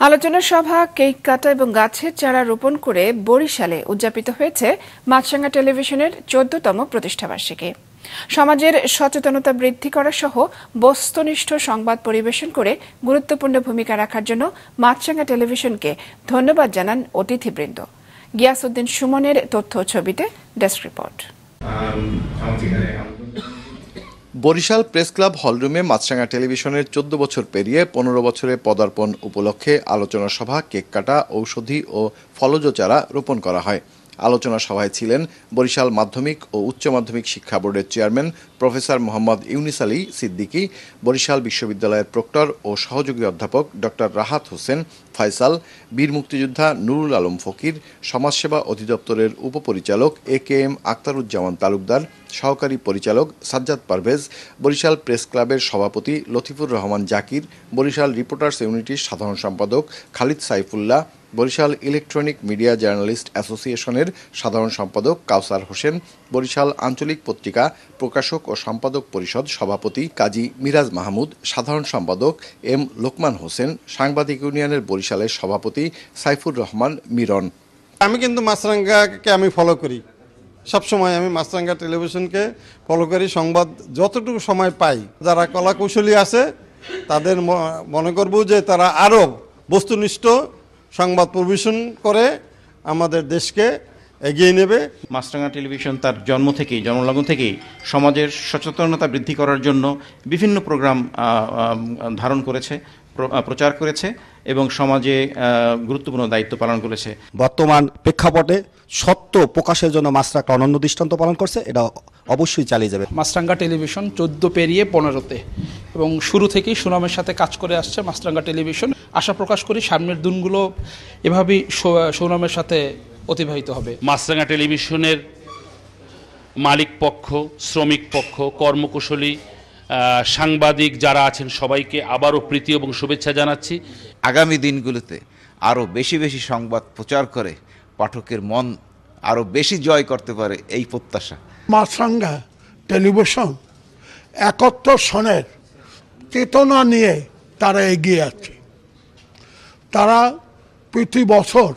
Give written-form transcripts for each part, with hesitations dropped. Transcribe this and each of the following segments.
আলোচনা সভা, কেক কাটা এবং গাছের চারা রোপণ করে বরিশালে উদযাপিত হয়েছে মাছরাঙা টেলিভিশনের 14তম প্রতিষ্ঠাবার্ষিকী। সমাজের সচেতনতা বৃদ্ধি করা সহ বস্তুনিষ্ঠ সংবাদ পরিবেশন করে গুরুত্বপূর্ণ ভূমিকা রাখার জন্য মাছরাঙা টেলিভিশনকে ধন্যবাদ জানান অতিথিবৃন্দ। গিয়াসউদ্দিন সুমনের তথ্য ছবিতে desk report. Barishal press club হলরুমে মাছরাঙা টেলিভিশনের 14 বছর পেরিয়ে 15 বছরে পদার্পণ উপলক্ষে আলোচনা সভা, কেক কাটা, ঔষধি ও ফলজ চারা রোপণ করা হয়। আলোচনা সভায় ছিলেন বরিশাল মাধ্যমিক ও উচ্চ মাধ্যমিক শিক্ষা বোর্ডের চেয়ারম্যান প্রফেসর মোহাম্মদ ইউনিস আলী সিদ্দিকী, বরিশাল বিশ্ববিদ্যালয়ের প্রক্টর ও সহযোগী অধ্যাপক ডক্টর রাহাত হোসেন ফয়সাল, বীর মুক্তিযোদ্ধা নুরুল আলম ফকির, সমাজসেবা অধিদপ্তরের উপপরিচালক AKM আখতারুজ্জামান তালুকদার, সহকারী পরিচালক সাজ্জাদ পারভেজ, বরিশাল প্রেস ক্লাবের সভাপতি লতিফুর রহমান জাকির, বরিশাল রিপোর্টার্স ইউনিটির সাধারণ সম্পাদক Khalid Saifullah, Barishal electronic media journalist অ্যাসোসিয়েশনের সাধারণ সম্পাদক কাউসার হোসেন, বরিশাল আঞ্চলিক পত্রিকা প্রকাশক ও সম্পাদক পরিষদ সভাপতি কাজী মিরাজ মাহমুদ, সাধারণ সম্পাদক M লোকমান হোসেন, সাংবাদিক ইউনিয়নের বরিশালের সভাপতি সাইফুর রহমান মিরন। আমি কিন্তু মাছরাঙাকে আমি ফলো করি, সবসময় আমি মাছরাঙা টেলিভিশনকে ফলো করি। সংবাদ যতটুকু সময় পাই, যারা কলাকৌশলী আছে তাদের মনে করব যে তারা আরও বস্তুনিষ্ঠ সংবাদ পরিবেশন করে আমাদের দেশকে এগিয়ে নেবে। মাছরাঙা টেলিভিশন তার জন্মলগ্ন থেকেই সমাজের সচেতনতা বৃদ্ধি করার জন্য বিভিন্ন প্রোগ্রাম ধারণ করেছে, প্রচার করেছে এবং সমাজে গুরুত্বপূর্ণ দায়িত্ব পালন করেছে। বর্তমান প্রেক্ষাপটে সত্য প্রকাশের জন্য মাছরাঙা অনন্য দৃষ্টান্ত পালন করছে, এটা অবশ্যই চালিয়ে যাবে। মাছরাঙা টেলিভিশন 14 পেরিয়ে 15তে এবং শুরু থেকেই সুনামের সাথে কাজ করে আসছে মাছরাঙা টেলিভিশন। আশা প্রকাশ করি সামনের দিনগুলো এভাবেই সুনামের সাথে অতিবাহিত হবে। মাছরাঙা টেলিভিশনের মালিক পক্ষ, শ্রমিক পক্ষ, কর্মকুশলী, সাংবাদিক যারা আছেন সবাইকে আবারও প্রীতি এবং শুভেচ্ছা জানাচ্ছি। আগামী দিনগুলোতে আরও বেশি বেশি সংবাদ প্রচার করে পাঠকের মন আরও বেশি জয় করতে পারে এই প্রত্যাশা। মাছরাঙা টেলিভিশন 71 সনের চেতনা নিয়ে তারা এগিয়ে আছে। তারা প্রতি বছর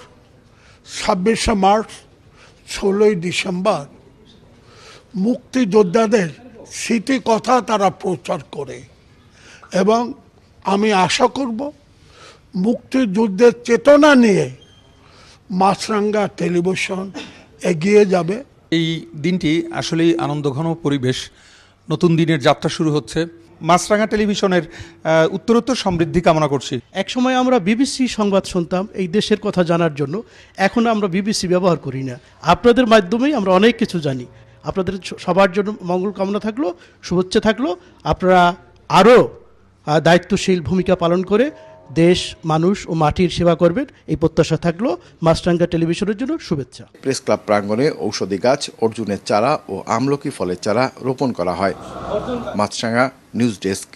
26শে মার্চ, 16ই ডিসেম্বর মুক্তিযোদ্ধাদের স্মৃতি কথা তারা প্রচার করে এবং আমি আশা করব মুক্তিযুদ্ধের চেতনা নিয়ে মাছরাঙা টেলিভিশন এগিয়ে যাবে। এই দিনটি আসলেই আনন্দঘন পরিবেশ, নতুন দিনের যাত্রা শুরু হচ্ছে। মাছরাঙা টেলিভিশনের উত্তরোত্তর সমৃদ্ধি কামনা করছি। একসময় আমরা বিবিসি সংবাদ শুনতাম এই দেশের কথা জানার জন্য, এখন আমরা বিবিসি ব্যবহার করি না। আপনাদের মাধ্যমেই আমরা অনেক কিছু জানি। আপনাদের সবার জন্য মঙ্গল কামনা থাকলো, শুভেচ্ছা থাকলো। আপনারা আরও দায়িত্বশীল ভূমিকা পালন করে দেশ, মানুষ ও মাটির সেবা করবেন, এই প্রত্যাশা থাকলো। মাছরাঙা টেলিভিশনের জন্য শুভেচ্ছা। প্রেস ক্লাব প্রাঙ্গণে ঔষধি গাছ, অর্জুনের চারা ও আমলকি ফলের চারা রোপণ করা হয়। মাছরাঙা নিউজ ডেস্ক।